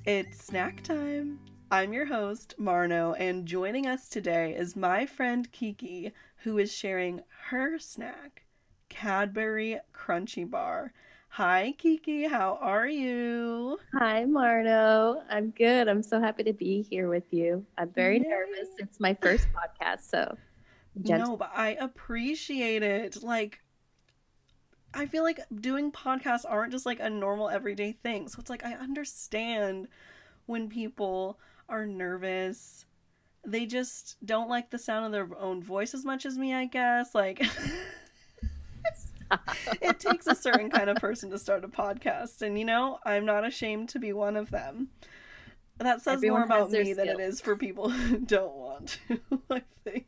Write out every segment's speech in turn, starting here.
It's snack time. I'm your host, Marno, and joining us today is my friend Kiki, who is sharing her snack, Cadbury Crunchie Bar. Hi, Kiki, how are you? Hi, Marno. I'm good. I'm so happy to be here with you. I'm very nervous. Yay! It's my first podcast, so gentle. No, but I appreciate it. I feel like doing podcasts aren't just like a normal everyday thing. So it's like I understand when people are nervous. They just don't like the sound of their own voice as much as me, I guess. It takes a certain kind of person to start a podcast, and I'm not ashamed to be one of them. That says more Everyone has about their me than skill. it is for people who don't want to, I think.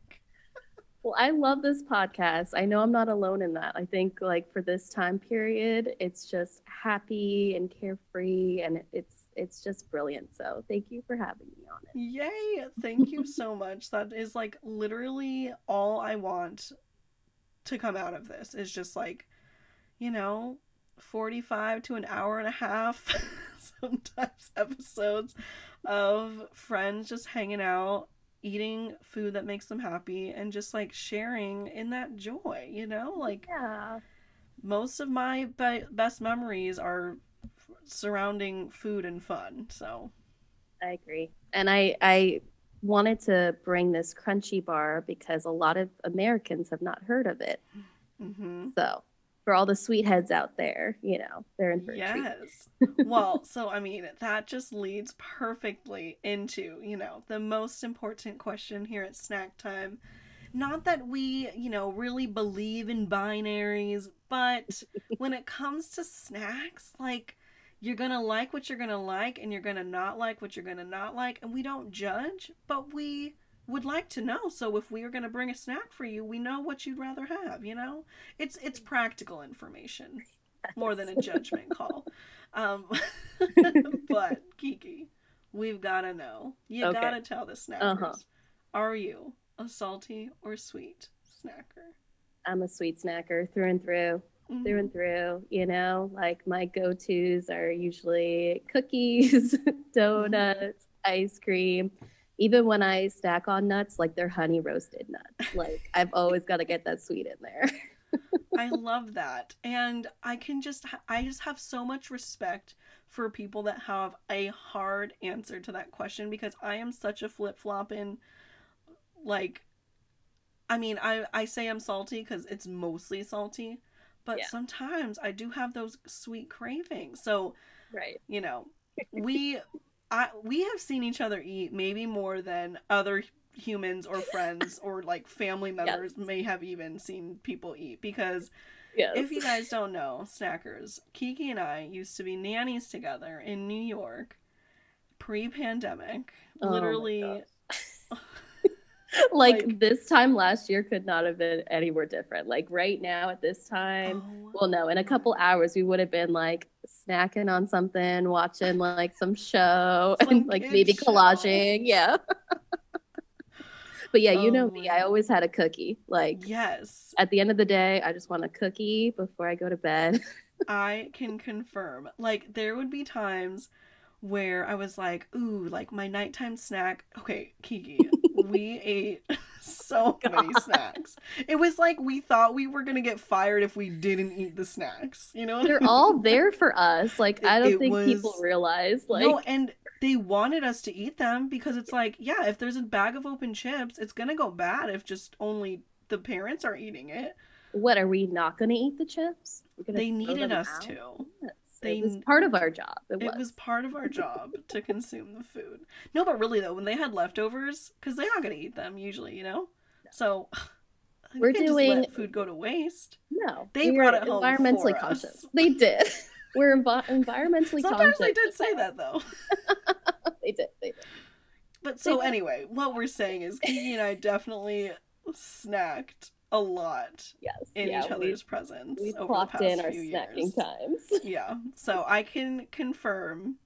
Well, I love this podcast. I know I'm not alone in that. I think like for this time period, it's just happy and carefree and it's just brilliant. So, thank you for having me on Yay! Thank you so much. That is like literally all I want to come out of this is just like, you know, 45 to an hour and a half, sometimes episodes of friends just hanging out, eating food that makes them happy, and just like sharing in that joy, it. Yeah, most of my best memories are surrounding food and fun. So, I agree. And I wanted to bring this crunchy bar because a lot of Americans have not heard of it. hmm. So, for all the sweet heads out there, they're in for a treat. Yes. Well, so I mean, that just leads perfectly into, the most important question here at Snack Time. Not that we, really believe in binaries, but when it comes to snacks, like, you're gonna like what you're gonna like, and you're gonna not like what you're gonna not like, and we don't judge, but we would like to know. So if we are gonna bring a snack for you, we know what you'd rather have. It's practical information more than a judgment call. Um, but Kiki, we've gotta know. You Okay. gotta tell the Uh-huh. snackers. Are you a salty or sweet snacker? I'm a sweet snacker through and through. Through Mm-hmm. and through, like my go-tos are usually cookies, Mm-hmm. donuts, ice cream. Even when I stack on nuts, like they're honey roasted nuts. Like I've always got to get that sweet in there. I love that. And I just have so much respect for people that have a hard answer to that question because I am such a flip-flop in like I mean, I say I'm salty cuz it's mostly salty, but Yeah, sometimes I do have those sweet cravings. So, right. you know, we we have seen each other eat maybe more than other humans or friends or like family Yes. members may have even seen people eat because if Yes. you guys don't know, snackers, Kiki and I used to be nannies together in New York pre-pandemic. Oh my Literally, gosh. Like like, this time last year could not have been anywhere different. Like right now at this time, oh well, no, in a couple hours we would have been like snacking on something, watching like some show, and some like kid maybe show. collaging. Yeah. But yeah, you know Oh me. my I god. always had a cookie. Like Yes, at the end of the day, I just want a cookie before I go to bed. I can confirm. Like, there would be times where I was like, ooh, like my nighttime snack. Okay, Kiki, we ate so many God. snacks. It was like we thought we were gonna get fired if we didn't eat the snacks. You know what They're I all mean? there for us. Like I don't It think people was realize no, like and they wanted us to eat them because it's like, yeah, if there's a bag of open chips, it's gonna go bad if just only the parents are eating it. what are we not going to eat the chips? We're going to They throw needed them us out? to. Yes. It was They part of our job. It it was was. part of our job to consume the food. No, but really though, when they had leftovers, because they're not gonna eat them usually. No. So you We're can't just doing let food go to waste. no. They We are brought it home environmentally for conscious. us. They did. We're environmentally Sometimes they conscious. did say that though. They did. They did. But They so did. anyway, what we're saying is Kiki and I definitely snacked a lot Yes. in Yeah. each other's presence We over the clocked in past our few snacking years. times. Yeah, so I can confirm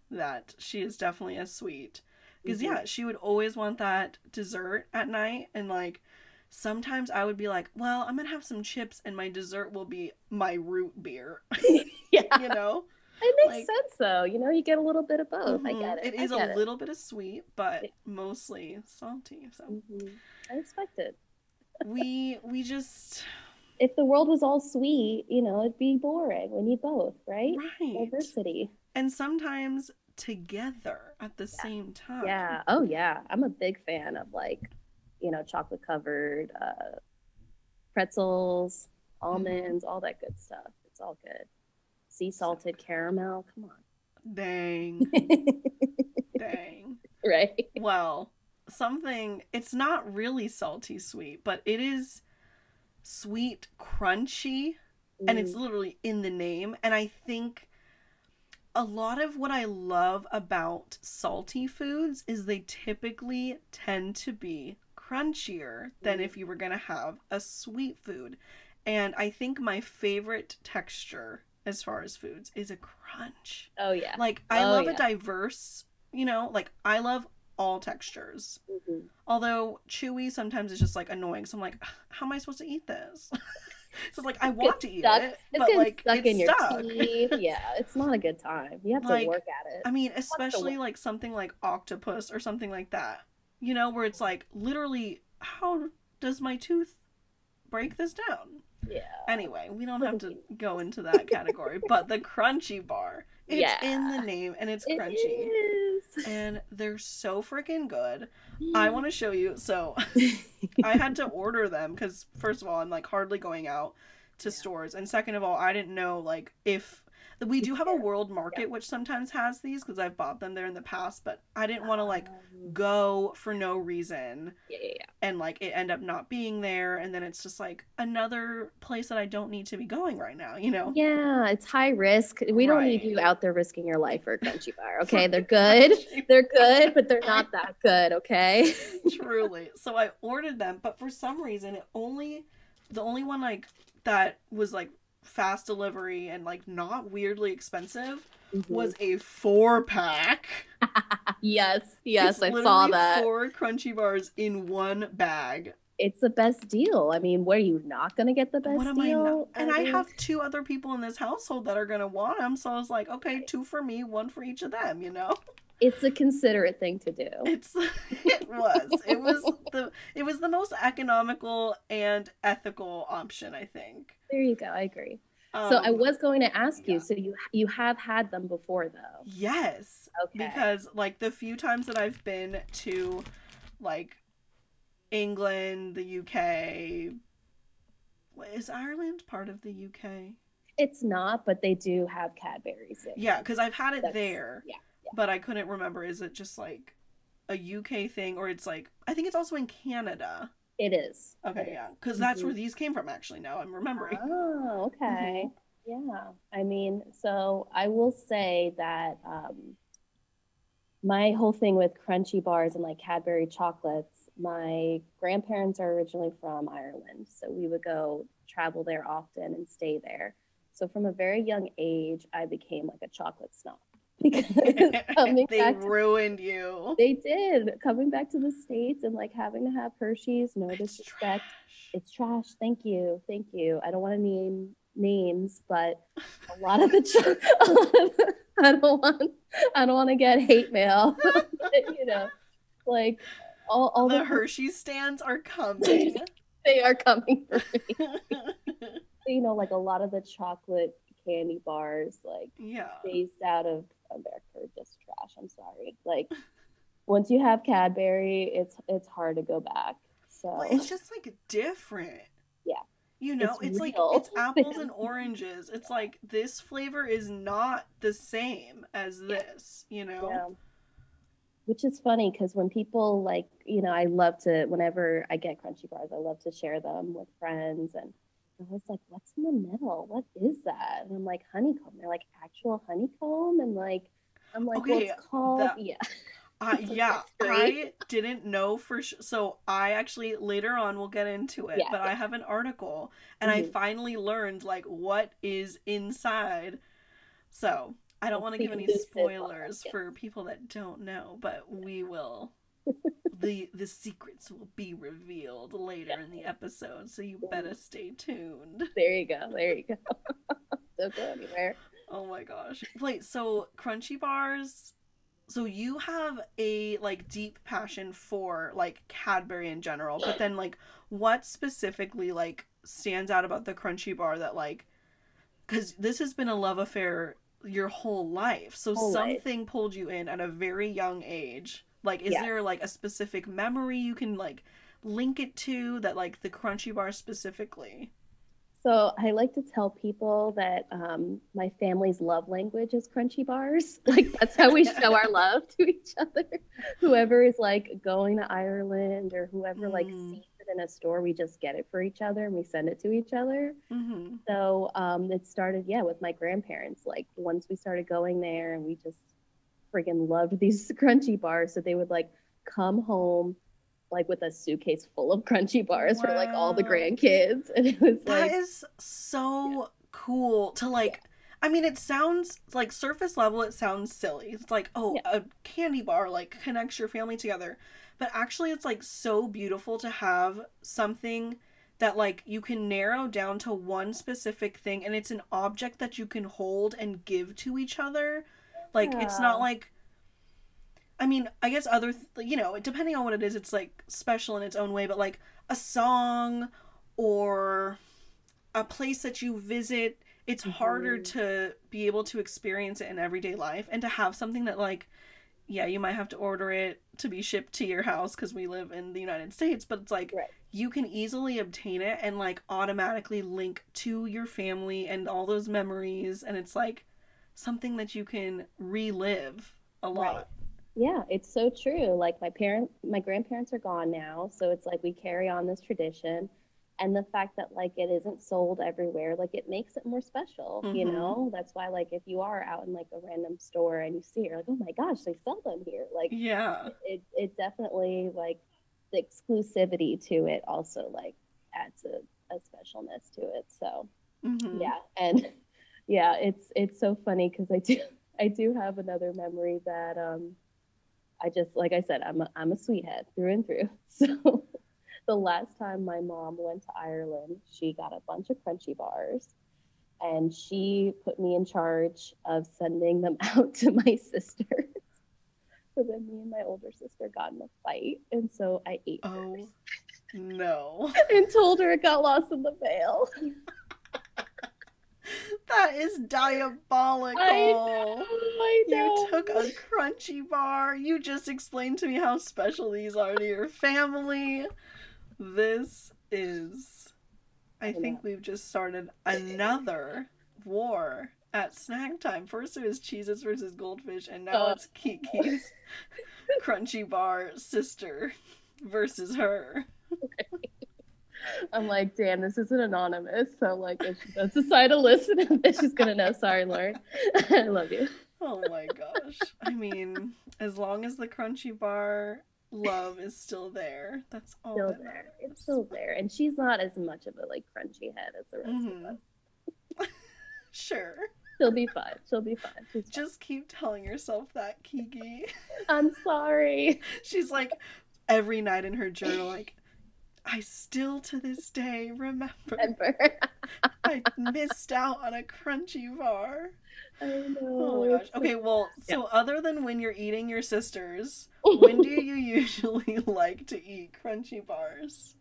that she is definitely a sweet. Because, Hmm. yeah, she would always want that dessert at night. And, like, sometimes I would be like, well, I'm going to have some chips and my dessert will be my root beer, Yeah. you know? It makes Like, sense though. You know, you get a little bit of both. I mhm. get it. It I is a get it. little bit of sweet, but mostly salty. So I respect it. we just If the world was all sweet, you know, it'd be boring. We need both, right? right. Diversity. And sometimes together at the Yeah. same time. Yeah. Oh yeah. I'm a big fan of like, you know, chocolate covered pretzels, Hmm. almonds, all that good stuff. It's all good. Sea So salted caramel. Come dang, on. dang. Right. Well, something, it's not really salty sweet, but it is sweet crunchy, and it's Mm, literally in the name. And I think a lot of what I love about salty foods is they typically tend to be crunchier than mm. if you were going to have a sweet food. And I think my favorite texture as far as foods is a crunch. Oh yeah. Like, I Oh love a yeah. diverse, like, I love all textures. Mhm. Although chewy sometimes is just like annoying. So I'm like, how am I supposed to eat this? So it's like, I It's getting want to eat stuck. it, It's but getting like stuck it's in your stuck. teeth. Yeah, it's not a good time. You have to Like, work at it. I mean, What's the especially work? like something like octopus or something like that, where it's like, literally, how does my tooth break this down? Yeah. Anyway, we don't have Doesn't to seem- go into that category, but the Crunchie Bar, it's Yeah, in the name and it's it crunchy. is. And they're so freaking good. I want to show you. So, I had to order them because, first of all, I'm like hardly going out to Yeah. stores, and second of all, I didn't know like if we You do have a can. World Yeah. Market which sometimes has these because I've bought them there in the past, but I didn't want to like Um, go for no reason yeah, yeah, yeah. and like it end up not being there, and then it's just like another place that I don't need to be going right now. Yeah, it's high risk. We don't need Right. you out there risking your life for a crunchy bar. For Okay, they're a good. Crunchie They're good, but they're Bar. not that good. Okay. Truly. So I ordered them, but for some reason the only one like that was like fast delivery and like not weirdly expensive Mhm. was a 4-pack. Yes, It's yes, I saw literally that. 4 Crunchie bars in one bag. It's the best deal. I mean, were you not going to get the What best am I not? deal? And I have 2 other people in this household that are gonna want them, so I was like, okay, Right. 2 for me, 1 for each of them. It's a considerate thing to do. It's it was the most economical and ethical option, I think. There you go. I agree. So I Um was going to ask you. yeah. So you have had them before, though. Yes, Okay. because like the few times that I've been to like England, the UK, is Ireland part of the UK? It's not, but they do have Cadbury's in. Yeah, because I've had it That's there, yeah, yeah. but I couldn't remember. Is it just like a UK thing, or it's like I think it's also in Canada. It is. Okay, It yeah, is. because that's where Mhm. these came from. Actually, now I'm remembering. Oh, Hmm. okay. Yeah. I mean, so I will say that my whole thing with crunchy bars and like Cadbury chocolates, my grandparents are originally from Ireland. So we would go travel there often and stay there. So from a very young age, I became like a chocolate snob because coming They back to ruined you. they did coming back to the States and like having to have Hershey's, no It's disrespect. trash. It's trash. Thank you. Thank you. I don't want to name names, but a lot of the, a lot of the I don't want to get hate mail. you know, like all The the Hershey stands are coming. they are coming for me. You know, like a lot of the chocolate candy bars, like Yeah. based out of America, are just trash. I'm sorry. Like once you have Cadbury, it's hard to go back. Well, So it's just like different. yeah, It's it's like real. it's apples and oranges. It's like this flavor is not the same as Yeah, this. yeah. Which is funny because when people like, you know, I love to whenever I get crunchy bars, I love to share them with friends and I was like, what's in the middle? What is that? And I'm like, honeycomb. They're like actual honeycomb. And like, I'm like, well, it's Okay, called, the yeah, it's a yeah, mystery. I didn't know for sure. So I actually later on we'll get into it, Yeah, but yeah. I have an article and I Mm-hmm. finally learned like what is inside. So I don't It's want to the give any elusive one. spoilers Yeah. for people that don't know, but we will. The secrets will be revealed later in the episode, so you Yeah. better stay tuned. There you go. There you go. Don't go anywhere. Oh my gosh. Wait, so Crunchie Bars, so you have a like deep passion for like Cadbury in general, but then like what specifically like stands out about the Crunchie Bar that like, because this has been a love affair your whole life, so Whole life. something pulled you in at a very young age. Like, is Yes. there like a specific memory you can like link it to that like the Crunchie Bar specifically? So I like to tell people that my family's love language is crunchy bars. Like that's how we show our love to each other. Whoever is like going to Ireland or whoever like Mm. sees it in a store, we just get it for each other and we send it to each other. Mm-hmm. So it started, yeah, with my grandparents. Like once we started going there and we just friggin' loved these crunchy bars. So they would like come home like with a suitcase full of crunchy bars for like all the Wow. grandkids. And it was That like, is so cool to yeah, like. I mean, it sounds like surface level, it sounds silly. It's like, oh, yeah, a candy bar like connects your family together. But actually, it's like so beautiful to have something that like you can narrow down to one specific thing and it's an object that you can hold and give to each other. Like, it's not yeah. like, I mean, I guess you know, depending on what it is, it's like special in its own way, but like a song or a place that you visit, it's harder Mhm. to be able to experience it in everyday life and to have something that like, yeah, you might have to order it to be shipped to your house because we live in the United States, but it's like Right, you can easily obtain it and like automatically link to your family and all those memories, and it's like something that you can relive a right. lot. Yeah, it's so true. Like my grandparents are gone now, so it's like we carry on this tradition. And the fact that like it isn't sold everywhere, like it makes it more special, you Mm-hmm. know? That's why like if you are out in like a random store and you see it, you're like, oh my gosh, they sell them here. Like Yeah. it definitely like the exclusivity to it also like adds a specialness to it. So Mm-hmm. yeah, and yeah, it's so funny because I do have another memory that I just like I said, I'm a sweethead through and through. So the last time my mom went to Ireland, she got a bunch of crunchy bars and she put me in charge of sending them out to my sister. So then me and my older sister got in a fight, and so I ate Oh hers no. and told her it got lost in the mail. That is I diabolical. know, I You took know. a crunchy bar. You just explained to me how special these are to your family. This is. I I know. think we've just started another war at snack time. First it was Cheez-Its versus Goldfish, and now Uh, it's Kiki's crunchy bar sister versus her. I'm like, damn, this isn't anonymous. So like, if she does decide to listen to this, she's gonna know. Sorry, Lauren. I love you. Oh my gosh. I mean, as long as the crunchy bar love is still there, that's all Still that there. It's matters. still there, and she's not as much of a like crunchy head as the rest of Mm-hmm. us. Sure. She'll be fine. She'll be fine. She's fine. Just keep telling yourself that, Kiki. I'm sorry. She's like, every night in her journal, like, I still to this day remember Remember. I missed out on a crunchy bar. I Oh my know. gosh. It's so Okay, well, yeah. so other than when you're eating your sisters, when do you usually like to eat crunchy bars?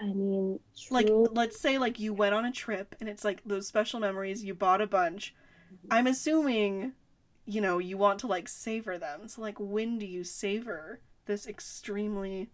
I mean, Like, truly. let's say like you went on a trip and it's like those special memories, you bought a bunch. I'm assuming, you know, you want to like savor them. So like when do you savor this extremely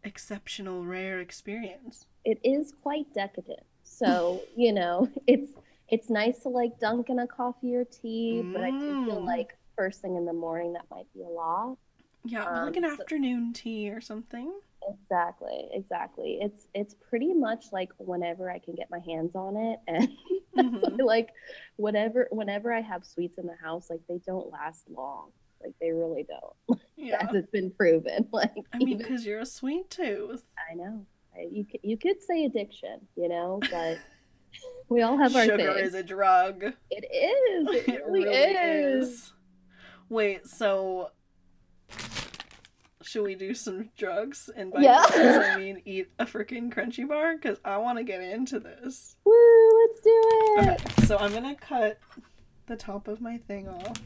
exceptional rare experience? It is quite decadent. So, you know, it's nice to like dunk in a coffee or tea, but I do feel Mmm. like first thing in the morning that might be a lot. Yeah, but like an So afternoon tea or something. exactly, exactly. It's pretty much like whenever I can get my hands on it, and that's Mm-hmm. why, like whenever I have sweets in the house, like they don't last long. Like they really don't, as Yeah. it's been proven. Like I mean, even because you're a sweet tooth. I know you could say addiction, you know, but we all have our Sugar thing. is a drug. It is. It It really really is. is. Wait, so should we do some drugs? And by Yeah. drugs, I mean eat a freaking crunchy bar? Because I want to get into this. Woo, let's do Okay, it. so I'm going to cut the top of my thing off.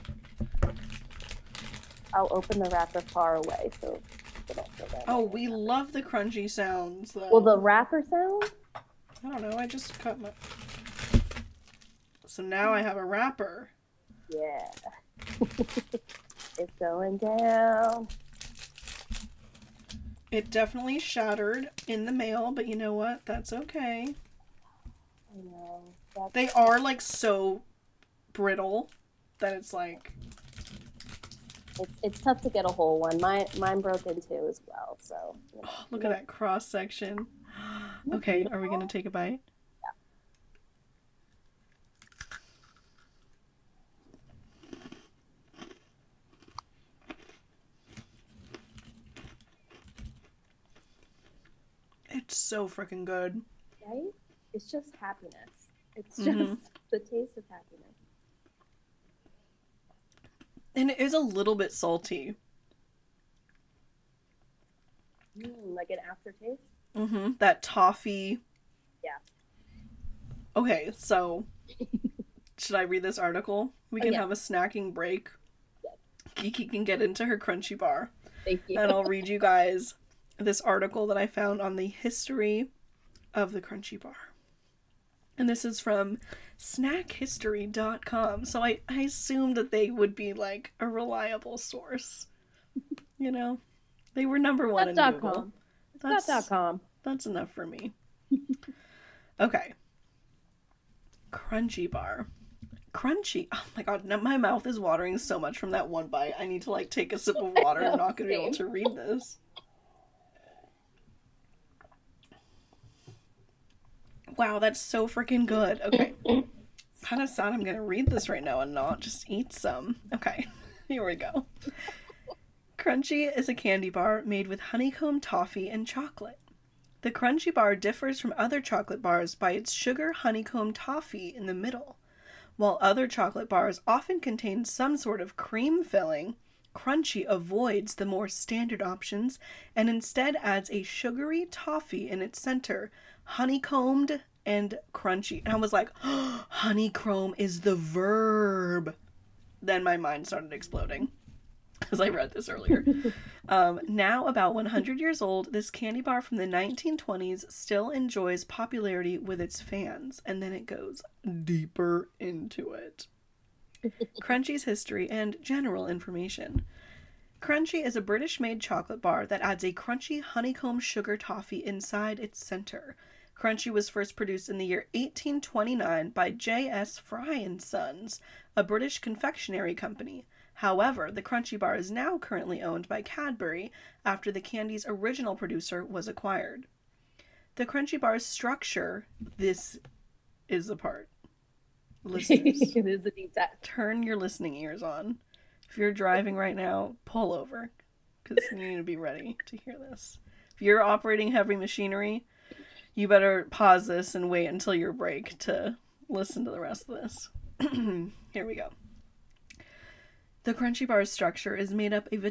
I'll open the wrapper far away so they don't feel that. Oh, we love the crunchy sounds, though. Well, the wrapper sound? I don't know, I just cut my... So now I have a wrapper. Yeah. It's going down. It definitely shattered in the mail, but you know what? That's okay. I know. They are, like, so brittle that it's like... It's tough to get a whole one. Mine broke in two as well, so... You know. Oh, look at that cross-section. Okay, are we going to take a bite? It's so freaking good. Right? It's just happiness. It's just the taste of happiness. And it is a little bit salty. Like an aftertaste? Mm-hmm. That toffee. Yeah. Okay, so should I read this article? We can have a snacking break. Yes. Kiki can get into her Crunchie Bar. Thank you. And I'll read you guys this article that I found on the history of the Crunchie Bar. And this is from snackhistory.com. So I assumed that they would be like a reliable source. You know? They were number one in Google. That's.com. That's enough for me. Okay. Crunchie Bar. Crunchy. Oh my god, now my mouth is watering so much from that one bite. I need to like take a sip of water. I'm not going to be able to read this. Wow, that's so freaking good. Okay. Kind of sad I'm going to read this right now and not just eat some. Okay, here we go. Crunchie is a candy bar made with honeycomb toffee and chocolate. The Crunchie Bar differs from other chocolate bars by its sugar honeycomb toffee in the middle. While other chocolate bars often contain some sort of cream filling, Crunchie avoids the more standard options and instead adds a sugary toffee in its center, honeycombed and crunchy. And I was like, oh, honeycomb is the verb. Then my mind started exploding as I read this earlier. Now about 100 years old, this candy bar from the 1920s still enjoys popularity with its fans. And then it goes deeper into it. Crunchie's history and general information. Crunchie is a British-made chocolate bar that adds a crunchy honeycomb sugar toffee inside its center. Crunchie was first produced in the year 1829 by J.S. Fry & Sons, a British confectionery company. However, the Crunchie Bar is now currently owned by Cadbury after the candy's original producer was acquired. The Crunchie Bar's structure, this is the part. Listeners, it is a deep dive. Turn your listening ears on. If you're driving right now, pull over, because you need to be ready to hear this. If you're operating heavy machinery, you better pause this and wait until your break to listen to the rest of this. Here we go. The Crunchie Bar's structure is made up of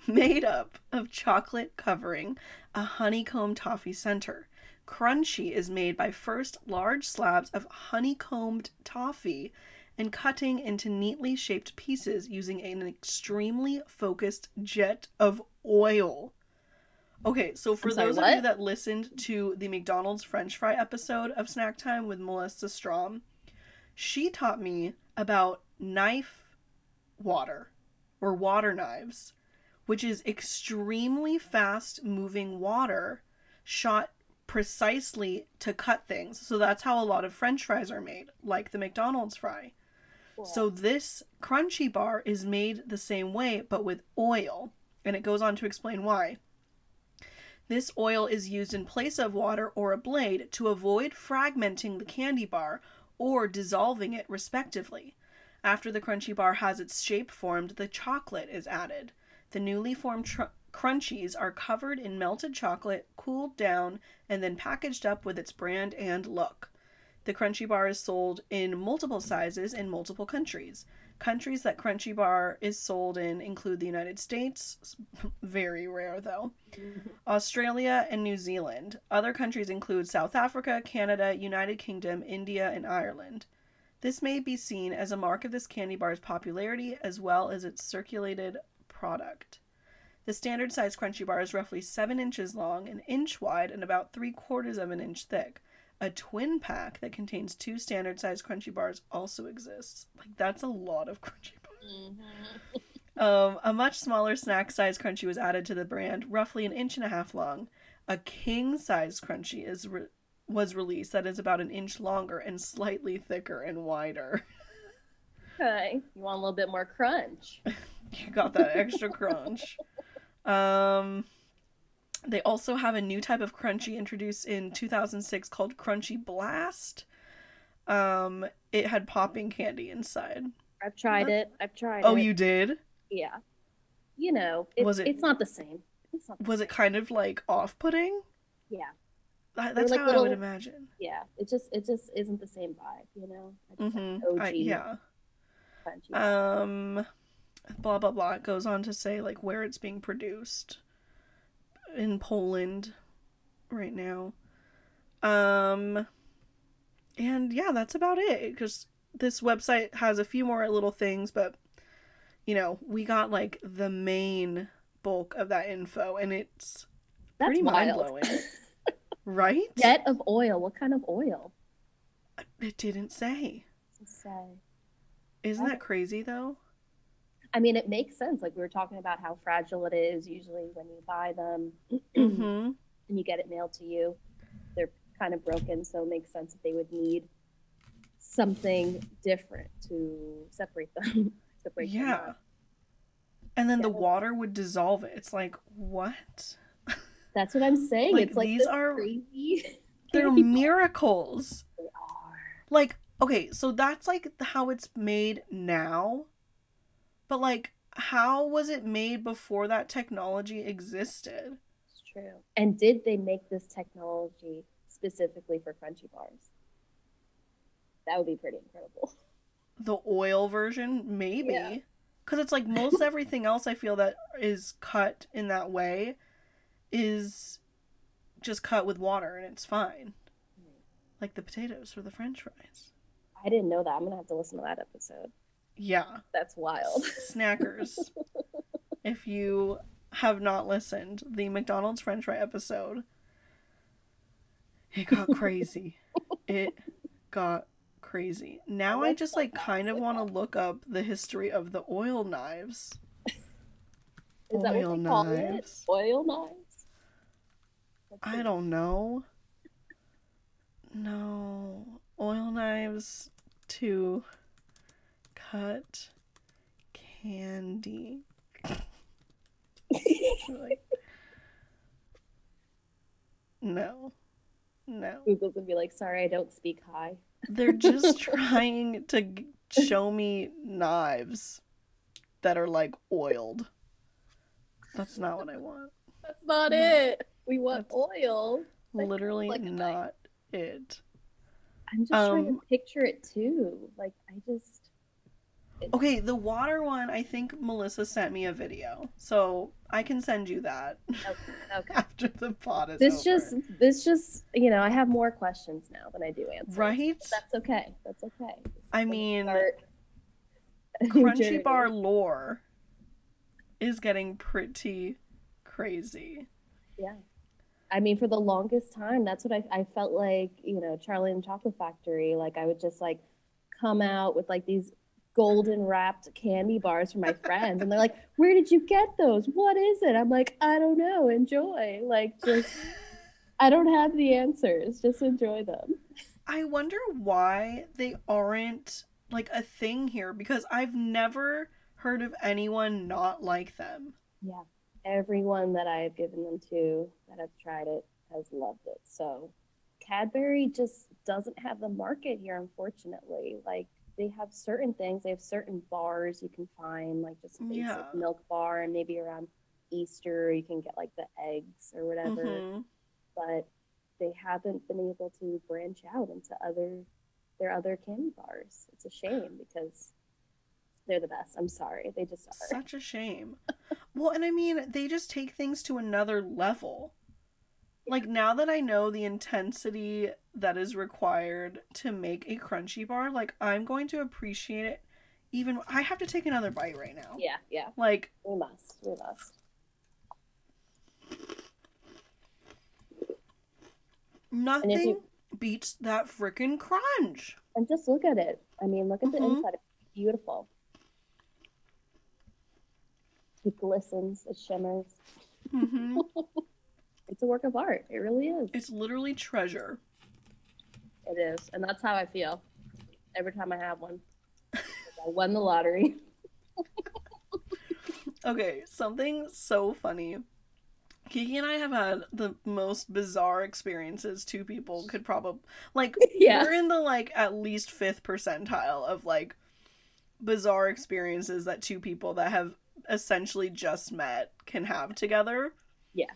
made up of chocolate covering a honeycomb toffee center. Crunchie is made by first large slabs of honeycombed toffee and cutting into neatly shaped pieces using an extremely focused jet of oil. Okay, so for those of you that listened to the McDonald's French fry episode of Snacktime with Melissa Strom, she taught me about knife water, or water knives, which is extremely fast moving water shot precisely to cut things. So that's how a lot of French fries are made, like the McDonald's fry. Cool. So this Crunchie Bar is made the same way, but with oil. And it goes on to explain why. This oil is used in place of water or a blade to avoid fragmenting the candy bar or dissolving it respectively. After the Crunchie Bar has its shape formed, the chocolate is added. The newly formed Crunchies are covered in melted chocolate, cooled down, and then packaged up with its brand and look. The Crunchie Bar is sold in multiple sizes in multiple countries. Countries that Crunchie Bar is sold in include the United States, very rare though, Australia, and New Zealand. Other countries include South Africa, Canada, United Kingdom, India, and Ireland. This may be seen as a mark of this candy bar's popularity as well as its circulated product. The standard size Crunchie Bar is roughly 7 inches long, an inch wide, and about 3/4 of an inch thick. A twin pack that contains 2 standard size Crunchie Bars also exists. Like, that's a lot of Crunchie Bars. A much smaller snack size Crunchie was added to the brand, roughly 1.5 inches long. A king size Crunchie was released that is about 1 inch longer and slightly thicker and wider. Okay, you want a little bit more crunch. You got that extra crunch. They also have a new type of Crunchie introduced in 2006 called Crunchie Blast. It had popping candy inside. I've tried it. Oh, you did? Yeah. You know, it's not the same. Was it kind of like off-putting? Yeah. That's like how I would imagine. Yeah, it just isn't the same vibe, you know? OG yeah. Crunchie. Blah blah blah. It goes on to say like where it's being produced in Poland right now. And yeah, that's about it, because this website has a few more little things, but you know, we got like the main bulk of that info, and that's pretty mind-blowing. Right? Jet of oil. What kind of oil? It didn't say. Isn't that crazy though? I mean, it makes sense. Like, we were talking about how fragile it is usually when you buy them and you get it mailed to you. They're kind of broken, so it makes sense that they would need something different to separate them. Yeah. And then the water would dissolve it. It's like, what? That's what I'm saying. Like, it's like these are crazy. They're miracles. They are. Like, okay, so that's like how it's made now. But like, how was it made before that technology existed? It's true. And did they make this technology specifically for Crunchie Bars? That would be pretty incredible. The oil version? Maybe. Because it's like most everything else I feel that is cut in that way is just cut with water and it's fine. Like the potatoes for the French fries. I didn't know that. I'm going to have to listen to that episode. Yeah. That's wild. Snackers. If you have not listened, the McDonald's French fry episode, it got crazy. It got crazy. Now I just like kind of want to look up the history of the oil knives. Is that what they call it? Oil knives? I don't know. No. Oil knives to cut candy. Like, no. Google's gonna be like, sorry, I don't speak high. They're just trying to show me knives that are like oiled. That's not what I want. That's not it. We want oil. Literally like not it. I'm just trying to picture it too. Like, Okay, the water one, I think Melissa sent me a video, so I can send you that. Okay. After the pod is over. This just, you know, I have more questions now than I do answers. Right? That's okay. I mean, Crunchie Bar lore is getting pretty crazy. Yeah. I mean, for the longest time, that's what I felt like, you know, Charlie and the Chocolate Factory. Like, I would just like come out with like these golden wrapped candy bars for my friends, and they're like, where did you get those? What is it? I'm like, I don't know, enjoy. Like, just I don't have the answers, just enjoy them. I wonder why they aren't like a thing here, because I've never heard of anyone not like them. Yeah, everyone that I have given them to that have tried it has loved it. So Cadbury just doesn't have the market here, unfortunately. Like, they have certain things. They have certain bars you can find, like just basic milk bar, and maybe around Easter you can get like the eggs or whatever. But they haven't been able to branch out into their other candy bars. It's a shame, because They're the best. I'm sorry. They just are. Such a shame. Well, and I mean, they just take things to another level. Like, now that I know the intensity that is required to make a Crunchie bar, like, I'm going to appreciate it even... I have to take another bite right now. Yeah, yeah. Like... We must. We must. Nothing beats that frickin' crunch. And just look at it. I mean, look at the inside. It's beautiful. It glistens. It shimmers. Mm-hmm. It's a work of art. It really is. It's literally treasure. It is. And that's how I feel every time I have one. I won the lottery. Okay, something so funny. Kiki and I have had the most bizarre experiences two people could probably... Like, we're in the, like, at least 5th percentile of, like, bizarre experiences that two people that have essentially just met can have together. Yeah.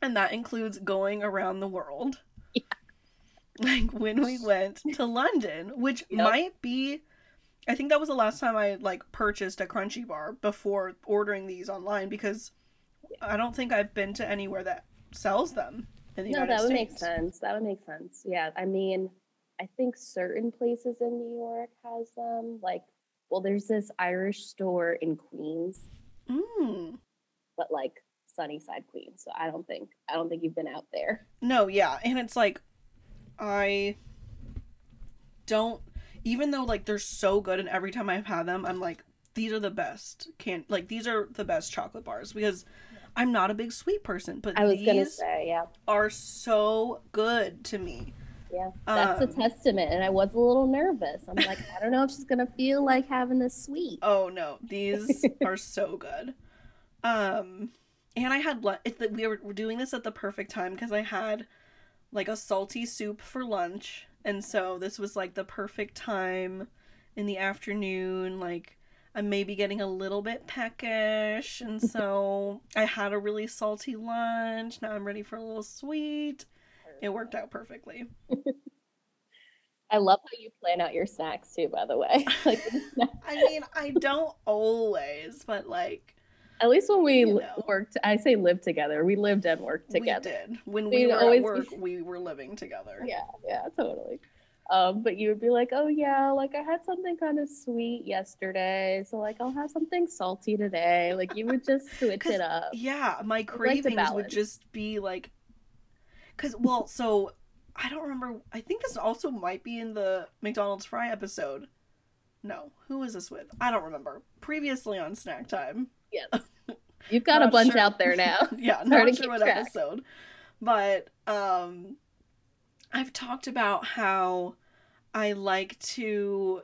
And that includes going around the world. Yeah. Like, when we went to London, which might be... I think that was the last time I, like, purchased a Crunchie bar before ordering these online, because I don't think I've been to anywhere that sells them in the United States. No, that would make sense. That would make sense. Yeah, I mean, I think certain places in New York has them. Like, well, there's this Irish store in Queens. But, like, Sunnyside, Queens. So I don't think you've been out there. No, yeah. And it's like, I don't... Even though, like, they're so good, and every time I've had them, I'm like, these are the best. These are the best chocolate bars, because I'm not a big sweet person, but these are so good to me. Yeah, that's a testament, and I was a little nervous. I'm like, I don't know if she's gonna feel like having this sweet. Oh no, these are so good. And I had we were doing this at the perfect time, because I had like a salty soup for lunch. And so this was, like, the perfect time in the afternoon. Like, I'm maybe getting a little bit peckish. And so I had a really salty lunch. Now I'm ready for a little sweet. It worked out perfectly. I love how you plan out your snacks, too, by the way. Like, I mean, I don't always, but, like... At least when we worked, I say live together. We lived and worked together. We did. When we were at work, we were living together. Yeah, totally. But you would be like, oh yeah, like I had something kind of sweet yesterday, so like I'll have something salty today. Like you would just switch it up. Yeah, my cravings would just be like, so I don't remember. I think this also might be in the McDonald's fry episode. No, who was this with? I don't remember. Previously on Snacktime. Yes. You've got a bunch out there now. Yeah, not sure what episode. But I've talked about how I like to,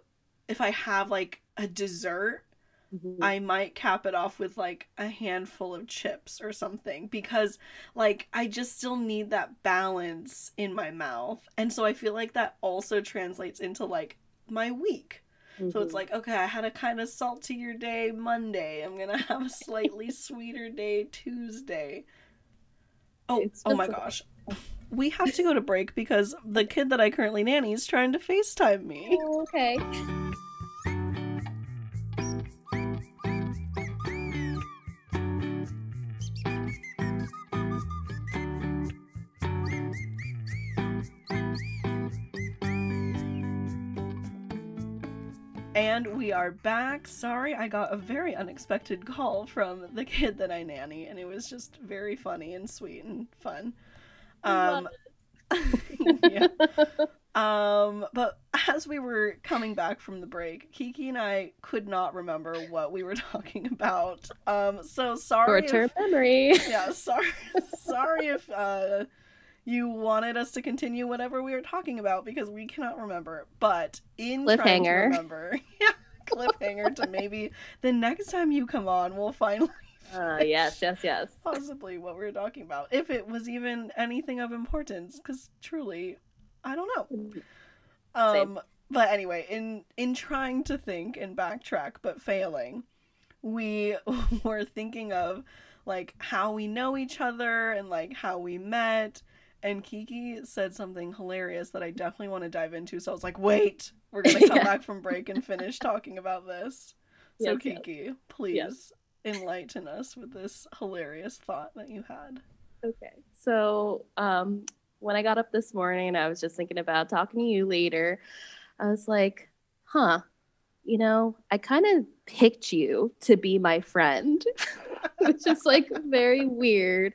if I have like a dessert, I might cap it off with like a handful of chips or something, because like I just still need that balance in my mouth. And so I feel like that also translates into like my week. So it's like, okay, I had a kind of saltier day Monday. I'm going to have a slightly sweeter day Tuesday. Oh my gosh. We have to go to break because the kid that I currently nanny is trying to FaceTime me. Oh, okay. And we are back. Sorry, I got a very unexpected call from the kid that I nanny, and it was just very funny and sweet and fun. Yeah. But as we were coming back from the break, Kiki and I could not remember what we were talking about. So sorry. Short-term memory. Yeah, sorry if you wanted us to continue whatever we were talking about, because we cannot remember. But in trying to remember, cliffhanger to maybe the next time you come on, we'll finally yes. possibly what we were talking about, if it was even anything of importance, because truly, I don't know. Same. But anyway, in trying to think and backtrack but failing, we were thinking of like how we know each other and like how we met. And Kiki said something hilarious that I definitely want to dive into. So I was like, wait, we're going to come back from break and finish talking about this. So Yes, yes, Kiki, yes. please enlighten us with this hilarious thought that you had. Okay. So, when I got up this morning, I was just thinking about talking to you later. I was like, huh, I kind of picked you to be my friend, which is like very weird.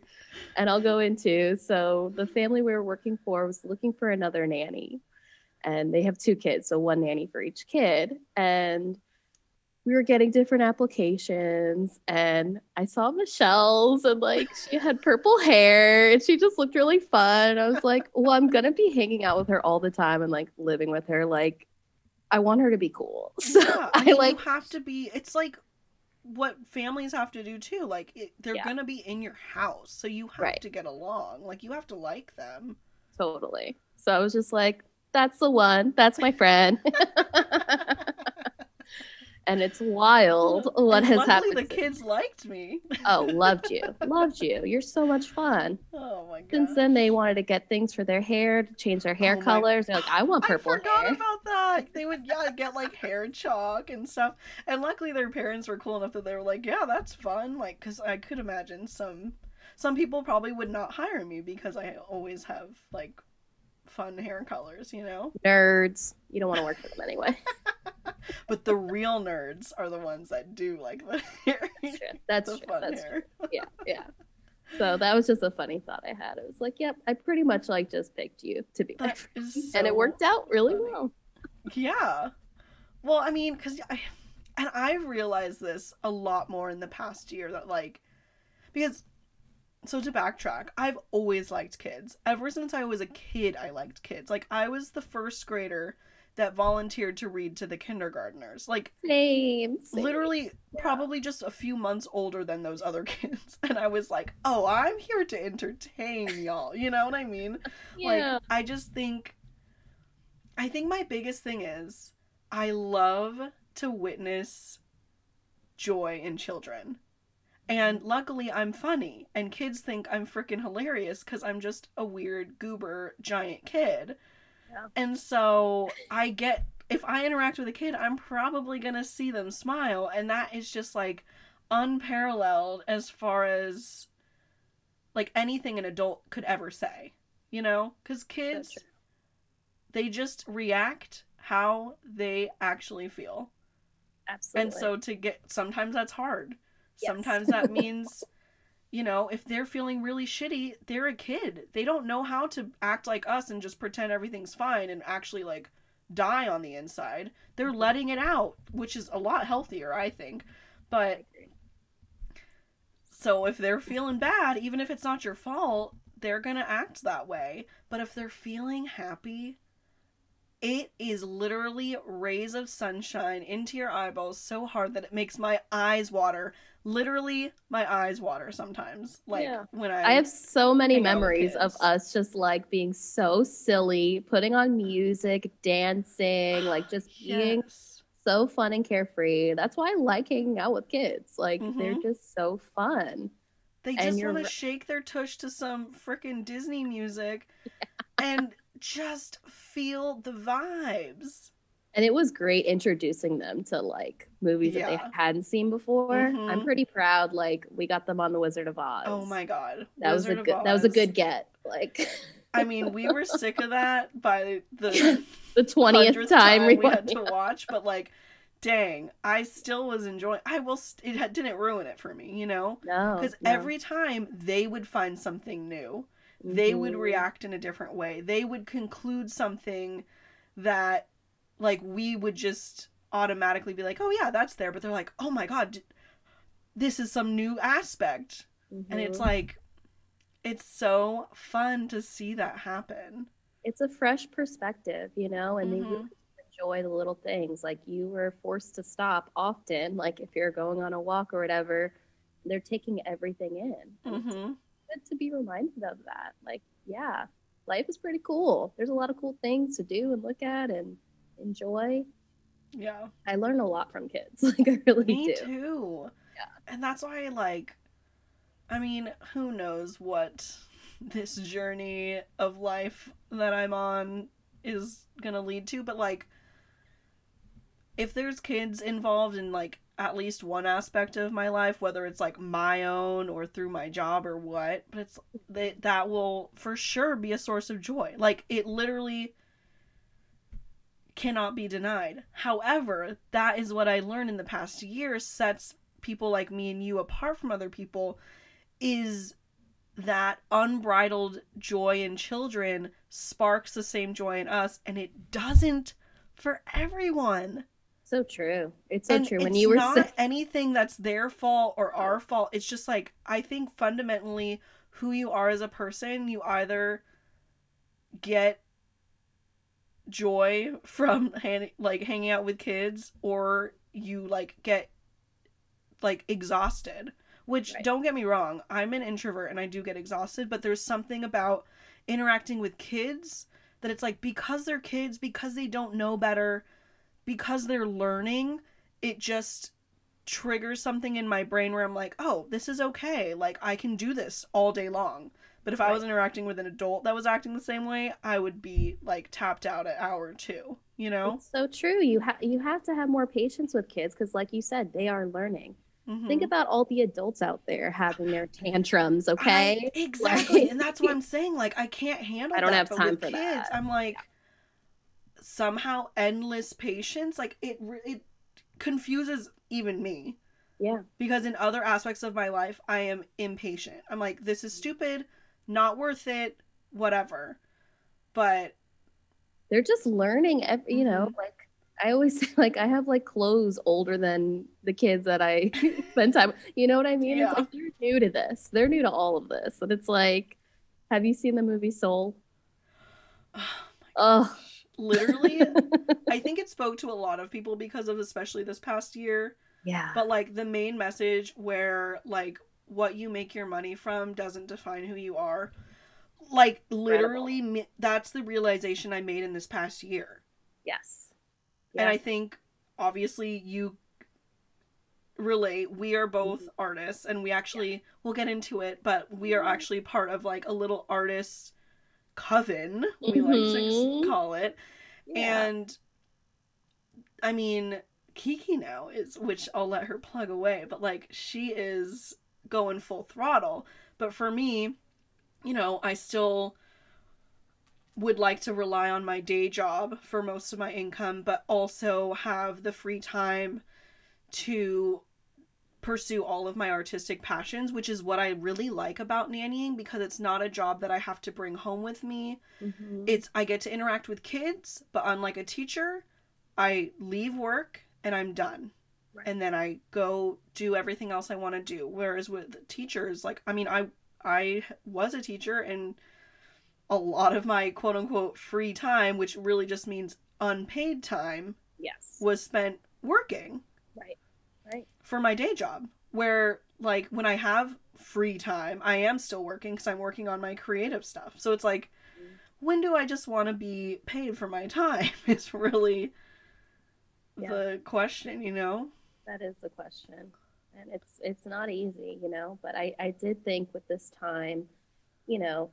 And I'll go into so the family we were working for was looking for another nanny, and they have two kids, so one nanny for each kid. And we were getting different applications, and I saw Michelle's, and like she had purple hair and she just looked really fun. I was like, well, I'm gonna be hanging out with her all the time and like living with her. Like, I want her to be cool. So Yeah, I I mean, you like, have to be, it's like what families have to do too. Like, they're yeah, gonna be in your house, so you have right, to get along. Like, you have to like them. totally. So I was just like, that's the one. That's my friend. And it's wild what And has luckily happened the since. kids liked me. Oh, loved you. Loved you. You're so much fun. Oh my Since then, they gosh. wanted to get things for their hair, to change their hair Oh my, colors. They're like, I want I purple forgot hair. about that. They would, yeah, get like hair chalk and stuff. And luckily their parents were cool enough that they were like, yeah, that's fun. Like, cause I could imagine some people probably would not hire me because I always have like fun hair colors, you know? Nerds. You don't want to work for them anyway. But the real nerds are the ones that do like the hair, That's true. That's the true. fun That's hair. true. Yeah, yeah. So that was just a funny thought I had. It was like, yep, I pretty much like just picked you to be my That friend. is And it so worked out really funny. well. Yeah. Well, I mean, and I've realized this a lot more in the past year that like, because, so to backtrack, I've always liked kids. Ever since I was a kid, I liked kids. Like, I was the first grader that volunteered to read to the kindergartners. Like, Same, same. literally, Yeah. probably just a few months older than those other kids. And I was like, oh, I'm here to entertain y'all. You know what I mean? Like, Yeah. I think my biggest thing is I love to witness joy in children. And luckily, I'm funny, and kids think I'm freaking hilarious because I'm just a weird, goober, giant kid. Yeah. And so if I interact with a kid, I'm probably gonna see them smile, and that is just like unparalleled as far as like anything an adult could ever say, you know? Because kids, they just react how they actually feel. And Absolutely. so sometimes that's hard. Yes. Sometimes that means, if they're feeling really shitty, they're a kid. They don't know how to act like us and just pretend everything's fine and actually like die on the inside. They're letting it out, which is a lot healthier, I think. But so if they're feeling bad, even if it's not your fault, they're going to act that way. But if they're feeling happy, it is literally rays of sunshine into your eyeballs so hard that it makes my eyes water. Literally, my eyes water sometimes. Like, Yeah. when I have so many hang out with memories of kids. us just like being so silly, putting on music, dancing, like just being Yes. so fun and carefree. That's why I like hanging out with kids. Like they're Mm-hmm. just so fun. They And just want you're to shake their tush to some frickin' Disney music and just feel the vibes. and it was great introducing them to like movies that they Yeah. hadn't seen before. I'm Mm-hmm. pretty proud. Like we got them on The Wizard of Oh Oz. my god. That was a Wizard of good. That was a Oz. good get. Like I mean, we were sick of that by the the 20th 100th time time we rewind. had to watch, but like, dang, I still was enjoying. Didn't ruin it for me, No, because no. every time they would find something new, they would react in a different way. They would conclude something that, like, we would just automatically be like, oh yeah, that's there, but they're like, oh my god, this is some new aspect, and it's like, it's so fun to see that happen. It's a fresh perspective, and they really Mm-hmm. enjoy the little things. Like you were forced to stop often, like if you're going on a walk or whatever, they're taking everything in. And it's Mm-hmm. good to be reminded of that. Like, yeah, life is pretty cool. There's a lot of cool things to do and look at and enjoy. Yeah. I learn a lot from kids. Like I really Me do. too. Yeah. And that's why, like, I mean, who knows what this journey of life that I'm on is gonna lead to, but like, if there's kids involved and like at least one aspect of my life, whether it's like my own or through my job or what, but that will for sure be a source of joy. Like, it literally cannot be denied. However, that is what I learned in the past year sets people like me and you apart from other people, is that unbridled joy in children sparks the same joy in us, and it doesn't for everyone. So true. It's so true. When you were not anything that's their fault or our fault. It's just like, I think fundamentally who you are as a person, you either get joy from hanging out with kids, or you like get like exhausted. Which, right. Don't get me wrong, I'm an introvert and I do get exhausted, but there's something about interacting with kids that it's like, because they're kids, because they don't know better, because they're learning, it just triggers something in my brain where I'm like, oh, this is okay. Like, I can do this all day long. But if I was interacting with an adult that was acting the same way, I would be like tapped out at hour 2, you know? It's so true. You have to have more patience with kids because, like you said, they are learning. Mm-hmm. Think about all the adults out there having their tantrums, okay? Exactly. Like, and that's what I'm saying. Like, I can't handle that. I don't have time for kids, that. I'm like, somehow endless patience. Like, it confuses even me. Yeah. Because in other aspects of my life, I am impatient. I'm like, this is stupid, not worth it, whatever. But they're just learning, you know, like, I always say, like, I have like clothes older than the kids that I spend time. You know what I mean? Yeah. It's like, they're new to this. They're new to all of this. And it's like, have you seen the movie Soul? Oh, literally. I think it spoke to a lot of people because of, especially this past year. Yeah. But like the main message where like what you make your money from doesn't define who you are. Like, literally, that's the realization I made in this past year. Yes. Yeah. And I think, obviously, you relate. We are both artists, and we actually, we'll get into it, but we are actually part of, like, a little artist coven, we like to call it. Yeah. And, I mean, Kiki now is, which I'll let her plug away, but, like, she is going full throttle. But for me, you know, I still would like to rely on my day job for most of my income, but also have the free time to pursue all of my artistic passions, which is what I really like about nannying, because it's not a job that I have to bring home with me. I get to interact with kids, but unlike a teacher, I leave work and I'm done. Right. And then I go do everything else I want to do. Whereas with teachers, like, I mean, I was a teacher, and a lot of my quote-unquote free time, which really just means unpaid time, was spent working. Right. For my day job. Where, like, when I have free time, I am still working because I'm working on my creative stuff. So it's like, when do I just want to be paid for my time is really the question, you know? That is the question. And it's not easy, you know? But I did think with this time, you know,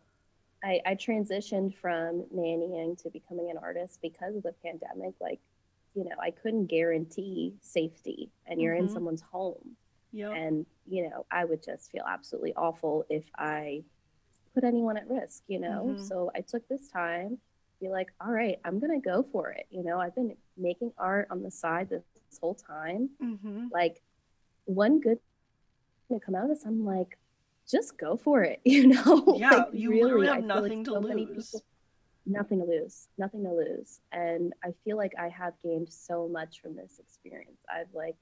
I transitioned from nannying to becoming an artist because of the pandemic. Like, you know, I couldn't guarantee safety, and you're in someone's home. Yep. And, you know, I would just feel absolutely awful if I put anyone at risk, you know? So I took this time to be like, all right, I'm going to go for it. You know, I've been making art on the side this whole time. Like, one good thing to come out of this, I'm like, just go for it, you know? Yeah, like, you really, literally have nothing to lose. Nothing to lose. And I feel like I have gained so much from this experience. I've like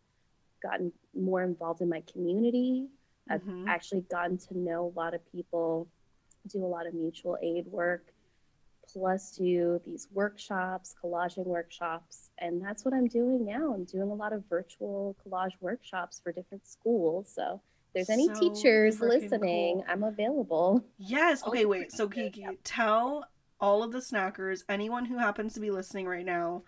gotten more involved in my community. I've actually gotten to know a lot of people, do a lot of mutual aid work, plus do these workshops, collaging workshops. And that's what I'm doing now. I'm doing a lot of virtual collage workshops for different schools. So if there's any teachers listening, cool. I'm available. Yes. Okay, wait. So Kiki, tell all of the snackers, anyone who happens to be listening right now,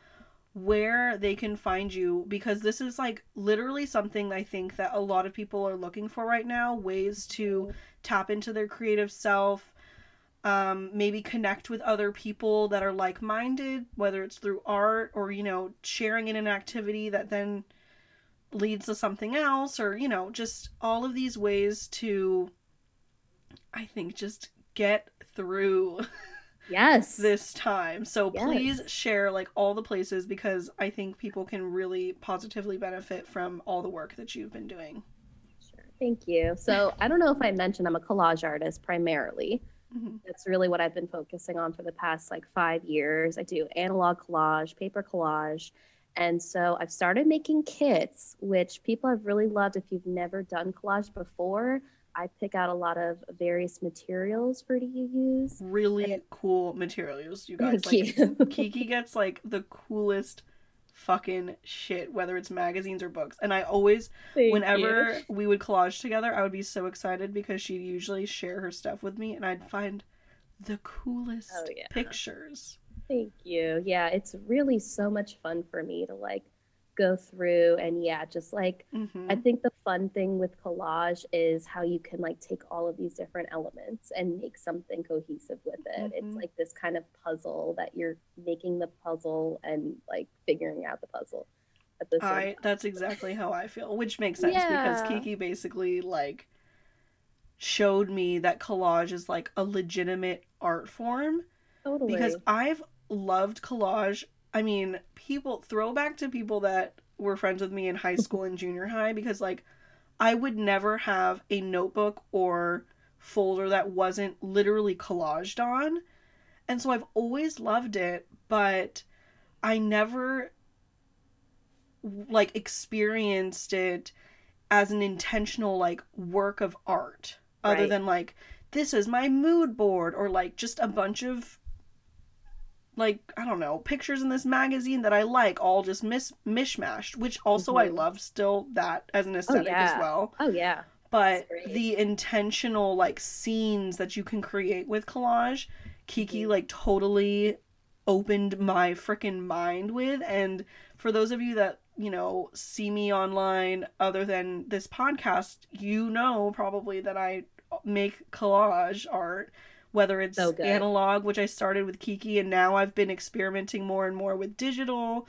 where they can find you, because this is like literally something I think that a lot of people are looking for right now, ways to tap into their creative self, maybe connect with other people that are like-minded, whether it's through art or, you know, sharing in an activity that then leads to something else, or, you know, just all of these ways to, I think, just get through Yes. this time. So Yes. please share like all the places, because I think people can really positively benefit from all the work that you've been doing. Sure. Thank you. So I don't know if I mentioned I'm a collage artist primarily. Mm-hmm. That's really what I've been focusing on for the past like 5 years. I do analog collage, paper collage. And so I've started making kits, which people have really loved. If you've never done collage before, I pick out a lot of various materials for you to use. Really cool materials, you guys. Thank like you. Kiki gets like the coolest fucking shit, whether it's magazines or books. And I always, whenever we would collage together, I would be so excited because she'd usually share her stuff with me and I'd find the coolest pictures. Thank you. Yeah, it's really so much fun for me to like go through and just like I think the fun thing with collage is how you can like take all of these different elements and make something cohesive with it. It's like this kind of puzzle that you're making the puzzle and like figuring out the puzzle at the same time. That's exactly how I feel, which makes sense because Kiki basically like showed me that collage is like a legitimate art form. Totally. Because I've loved collage. I mean, throwback to people that were friends with me in high school and junior high, because like I would never have a notebook or folder that wasn't literally collaged on. And so I've always loved it, but I never like experienced it as an intentional like work of art, other than like, this is my mood board, or like just a bunch of like, I don't know, pictures in this magazine that I like, all just mishmashed, which also I love still that as an aesthetic as well. Oh yeah. But the intentional like scenes that you can create with collage, Kiki like totally opened my freaking mind with. And for those of you that, you know, see me online other than this podcast, you know probably that I make collage art, whether it's analog, which I started with Kiki, and now I've been experimenting more and more with digital,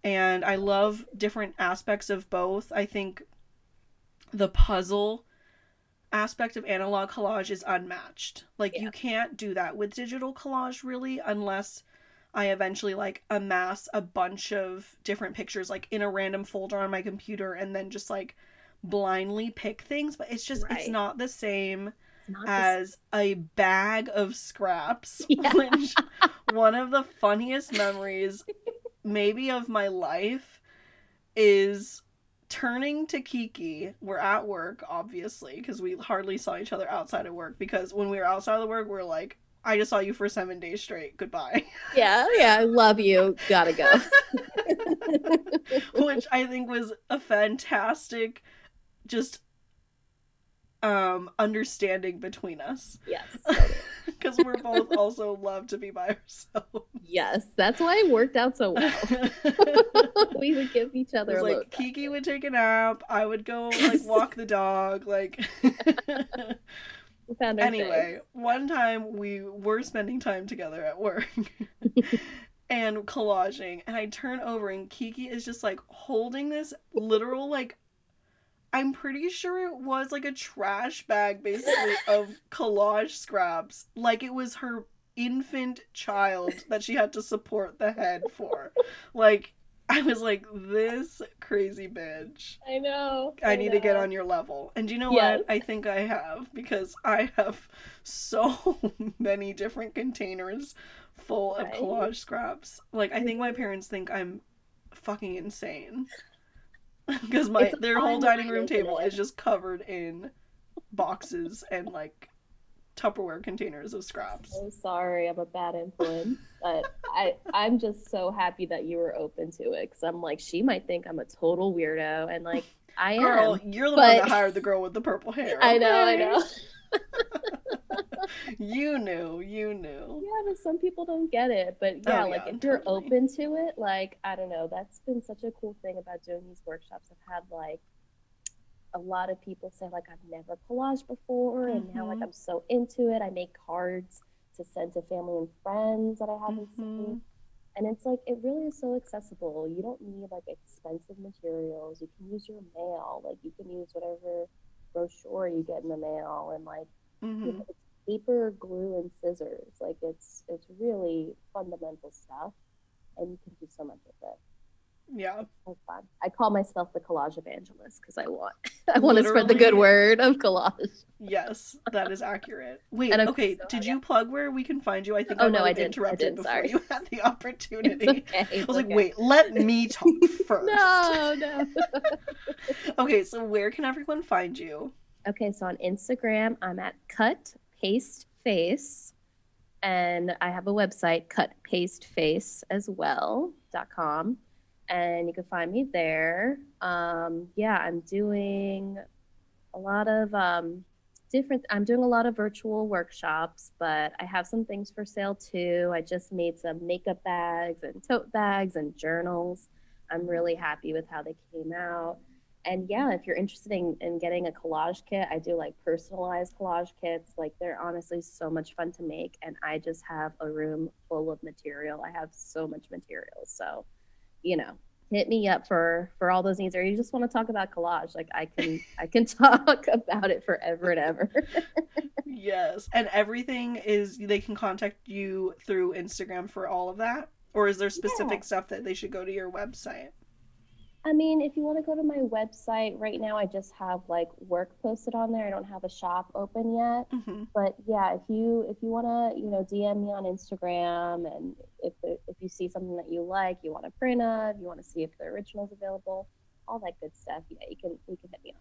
and I love different aspects of both. I think the puzzle aspect of analog collage is unmatched. Like, you can't do that with digital collage, really, unless I eventually, like, amass a bunch of different pictures, like, in a random folder on my computer, and then just, like, blindly pick things. But it's just, it's not the same as a bag of scraps, which one of the funniest memories maybe of my life is turning to Kiki. We're at work, obviously, because we hardly saw each other outside of work, because when we were outside of the work, we were like, I just saw you for 7 days straight. Goodbye. Yeah, I love you. Gotta go. Which I think was a fantastic just understanding between us. Yes. Because we're both also love to be by ourselves. Yes, that's why it worked out so well. We would give each other a like Kiki would take a nap, I would go like walk the dog, like anyway, one time we were spending time together at work and collaging, and I turn over and Kiki is just like holding this literal like, I'm pretty sure it was like a trash bag basically of collage scraps, like it was her infant child that she had to support the head for. Like, I was like, this crazy bitch. I know. I need to get on your level. And you know what? I think I have, because I have so many different containers full of collage scraps. Like, I think my parents think I'm fucking insane. Because their whole dining room table is just covered in boxes and like Tupperware containers of scraps. I'm sorry, I'm a bad influence, but I'm just so happy that you were open to it, because I'm like, she might think I'm a total weirdo, and like I girl, am. You're the one that hired the girl with the purple hair. Okay? I know. You knew. Yeah, but some people don't get it. But if you're open to it, like, I don't know, that's been such a cool thing about doing these workshops. I've had like a lot of people say like, I've never collaged before, and now like I'm so into it. I make cards to send to family and friends that I haven't seen. And it's like, it really is so accessible. You don't need like expensive materials. You can use your mail. Like, you can use whatever brochure you get in the mail, and like, you Mm-hmm. know, it's paper, glue, and scissors. Like, it's really fundamental stuff, and you can do so much with it. Yeah. It's fun. I call myself the collage evangelist because I want I want to spread the good Literally, word of collage. yes, that is accurate. And Wait, I'm okay, so did yeah. you plug where we can find you? I think Oh I no, might I have did. I interrupted did. before Sorry. you had the It's opportunity. okay. I It's was like, okay. wait, let me talk first. No, no. Okay, so where can everyone find you? Okay, so on Instagram, I'm at cut paste face, and I have a website, cutpasteface as well.com, and you can find me there. Yeah, I'm doing a lot of I'm doing a lot of virtual workshops, but I have some things for sale too. I just made some makeup bags and tote bags and journals. I'm really happy with how they came out. And yeah, if you're interested in getting a collage kit, I do like personalized collage kits. Like, they're honestly so much fun to make, and I just have a room full of material. I have so much material. So, you know, hit me up for all those needs, or you just want to talk about collage, like, I can talk about it forever and ever. Yes, and everything is, they can contact you through Instagram for all of that? Or is there Yeah, specific stuff that they should go to your website? I mean, if you want to go to my website right now, I just have like work posted on there. I don't have a shop open yet. Mm-hmm. But yeah, if you want to, DM me on Instagram, and if you see something that you like, you want to print of, you want to see if the original's available, all that good stuff. Yeah, you can hit me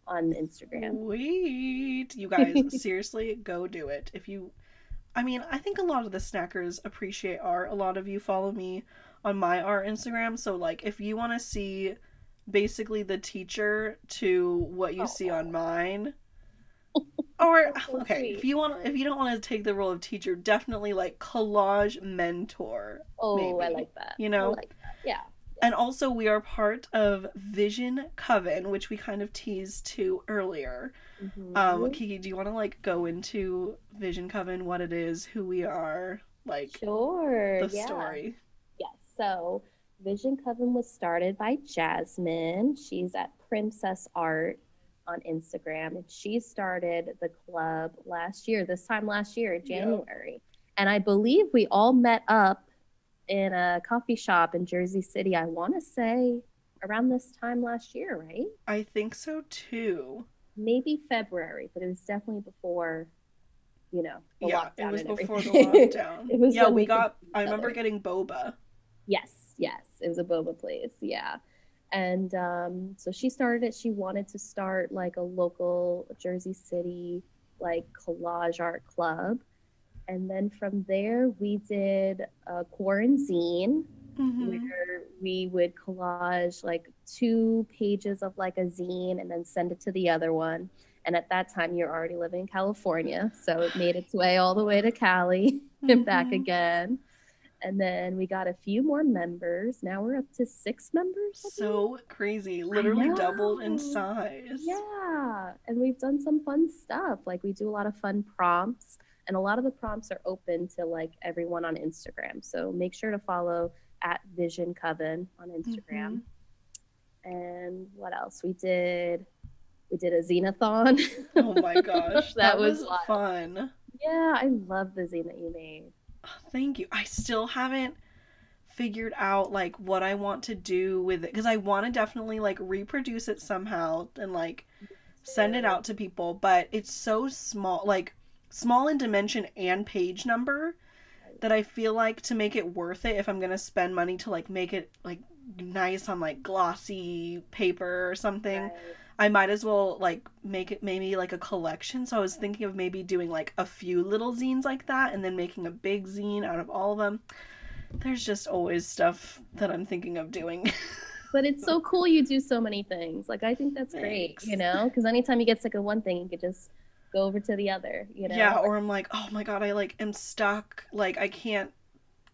on Instagram. Sweet. You guys, seriously, go do it. If you, I mean, I think a lot of the snackers appreciate art. A lot of you follow me on my art Instagram. So, like, if you want to see basically the teacher to what you see Oh, on mine, or, that's so okay, sweet. if you don't want to take the role of teacher, definitely like collage mentor, Oh, I maybe, like that. you I know? like that. Yeah. And also, we are part of Vision Coven, which we kind of teased to earlier. Hmm. Kiki, do you want to like go into Vision Coven, what it is, who we are, like Sure. the Yeah. story? Yes. So Vision Coven was started by Jasmine. She's at Princess Art on Instagram, and she started the club last year, this time last year, Yep. January. And I believe we all met up in a coffee shop in Jersey City, I want to say around this time last year, right? I think so too. Maybe February, but it was definitely before, the Yeah, it lockdown was and before the everything. lockdown. It was Yeah, when we we could got, see I each remember other. getting boba. Yes, yes, it was a boba place. Yeah. And so she started it. She wanted to start like a local Jersey City like collage art club. And then from there, we did a quarantine Mm-hmm. where we would collage like 2 pages of like a zine and then send it to the other one. And at that time, you're already living in California. So it made its way all the way to Cali and back Mm-hmm. again. And then we got a few more members. Now we're up to 6 members, I believe. So crazy. I Literally doubled in know. size. Yeah. And we've done some fun stuff. Like, we do a lot of fun prompts, and a lot of the prompts are open to like everyone on Instagram. So make sure to follow at Vision Coven on Mm-hmm. Instagram. And what else? We did a zine-a-thon. Oh my gosh, That that was was wild. fun. Yeah, I love the zine that you made. Thank you. I still haven't figured out like what I want to do with it, because I want to definitely like reproduce it somehow and like send it Too. out to people, but it's so small, like small in dimension and page number, Right. that I feel like to make it worth it, if I'm going to spend money to like make it like nice on like glossy paper or something, Right. I might as well like make it maybe like a collection. So I was thinking of maybe doing like a few little zines like that and then making a big zine out of all of them. There's just always stuff that I'm thinking of doing. But it's so cool you do so many things. Like, I think that's great, Thanks. because anytime you get sick of one thing, you could just go over to the other. Yeah, or I'm like, oh my god, I like am stuck. Like I can't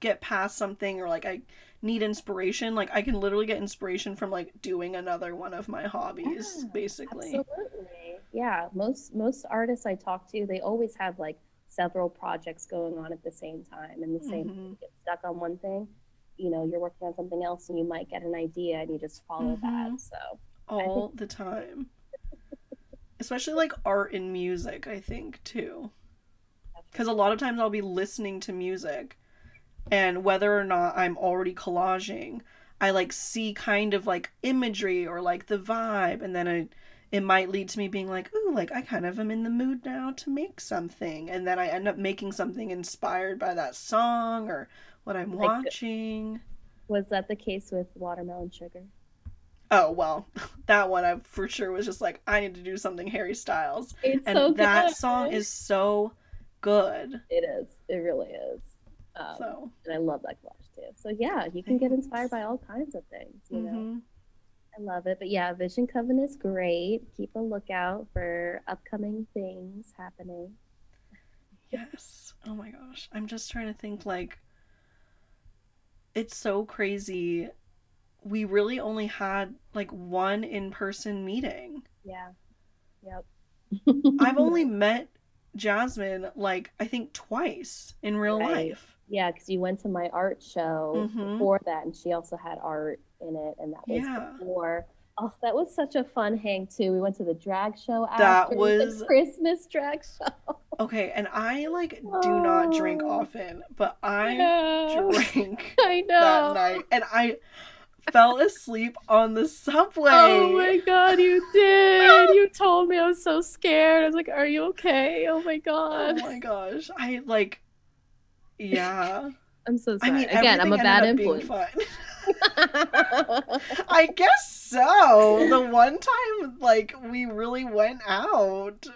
get past something, or like I need inspiration. Like I can literally get inspiration from like doing another one of my hobbies, Yeah, basically. absolutely. Yeah, most artists I talk to, they always have like several projects going on at the same time, and the same you get stuck on one thing, you know, you're working on something else and you might get an idea and you just follow that. So all the time. Especially like art and music, I think, too. Because a lot of times I'll be listening to music, and whether or not I'm already collaging, I like see kind of like imagery or like the vibe, and then it might lead to me being like, ooh, like I kind of am in the mood now to make something, and then I end up making something inspired by that song or what I'm watching. Was that the case with Watermelon Sugar? Oh, well, that one I for sure was just like, I need to do something Harry Styles. It's and so good. That song is so good. It is. It really is. And I love that collage too. So yeah, you can get inspired by all kinds of things, you know. I love it. But yeah, Vision Coven is great. Keep a lookout for upcoming things happening. Yes. Oh my gosh. I'm just trying to think, like, it's so crazy. We really only had like one in-person meeting. Yeah. Yep. I've only met Jasmine like I think twice in real life. Yeah, because you went to my art show before that, and she also had art in it, and that was before. Oh, that was such a fun hang too. We went to the drag show after. That was the Christmas drag show. Okay, and I like do not drink often, but I drank that night, and I fell asleep on the subway. Oh my god, you did! You told me. I was so scared. I was like, "Are you okay?" Oh my god. Oh my gosh, yeah. I'm so sorry. I mean, again, I'm a bad influence. I guess so. The one time, like, we really went out.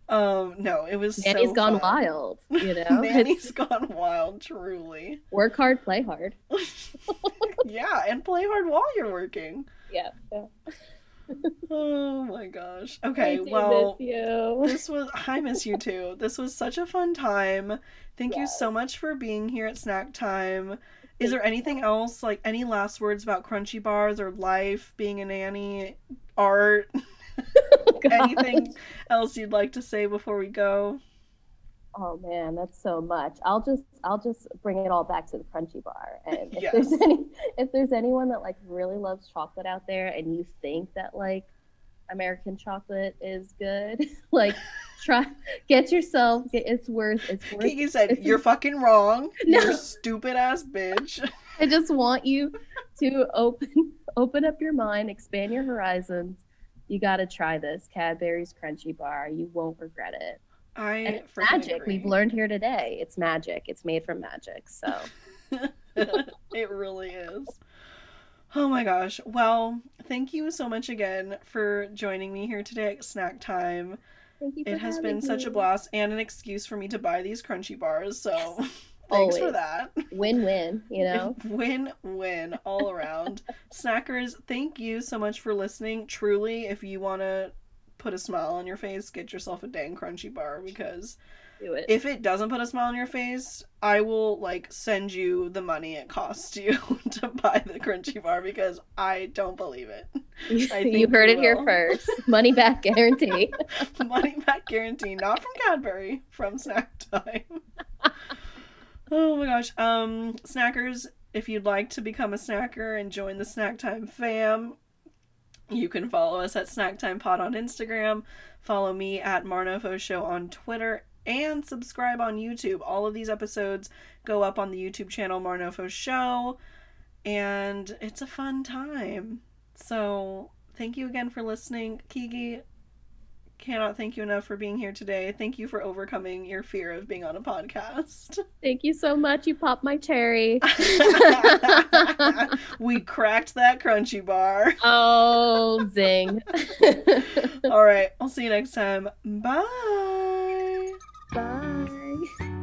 No, it was Nanny's so gone fun. Wild, you know? Nanny's gone wild, truly. Work hard, play hard. Yeah, and play hard while you're working. Yeah. Oh my gosh. Okay, miss you. I miss you too. This was such a fun time. Thank you so much for being here at Snacktime. Is there anything else, like any last words about Crunchie Bars or life, being a nanny, art? Anything else you'd like to say before we go? Oh man, that's so much. I'll just bring it all back to the Crunchie Bar. And if there's anyone that like really loves chocolate out there, and you think that like American chocolate is good, like it's worth. Kiki said, "You're fucking wrong. No. You're a stupid ass bitch." I just want you to open up your mind, expand your horizons. You got to try this Cadbury's Crunchie Bar. You won't regret it. And it's magic. Agree. We've learned here today. It's magic. It's made from magic. So it really is. Oh my gosh. Well, thank you so much again for joining me here today at Snacktime. Thank you. It has been such a blast and an excuse for me to buy these Crunchie Bars. So thanks for that. Win-win, you know? Win-win all around. Snackers, thank you so much for listening. Truly, if you want to put a smile on your face, get yourself a dang Crunchie Bar, because if it doesn't put a smile on your face, I will like send you the money it costs you to buy the Crunchie Bar, because I don't believe it. You heard it here first. Money back guarantee. Money back guarantee, not from Cadbury, from Snacktime. Oh my gosh. Snackers, if you'd like to become a snacker and join the Snacktime fam, you can follow us at SnackTimePod on Instagram, follow me at marnofosho on Twitter, and subscribe on YouTube. All of these episodes go up on the YouTube channel marnofosho, and it's a fun time. So thank you again for listening. Kiki, cannot thank you enough for being here today. Thank you for overcoming your fear of being on a podcast. Thank you so much. You popped my cherry. We cracked that Crunchie Bar. Oh, zing. All right. I'll see you next time. Bye. Bye.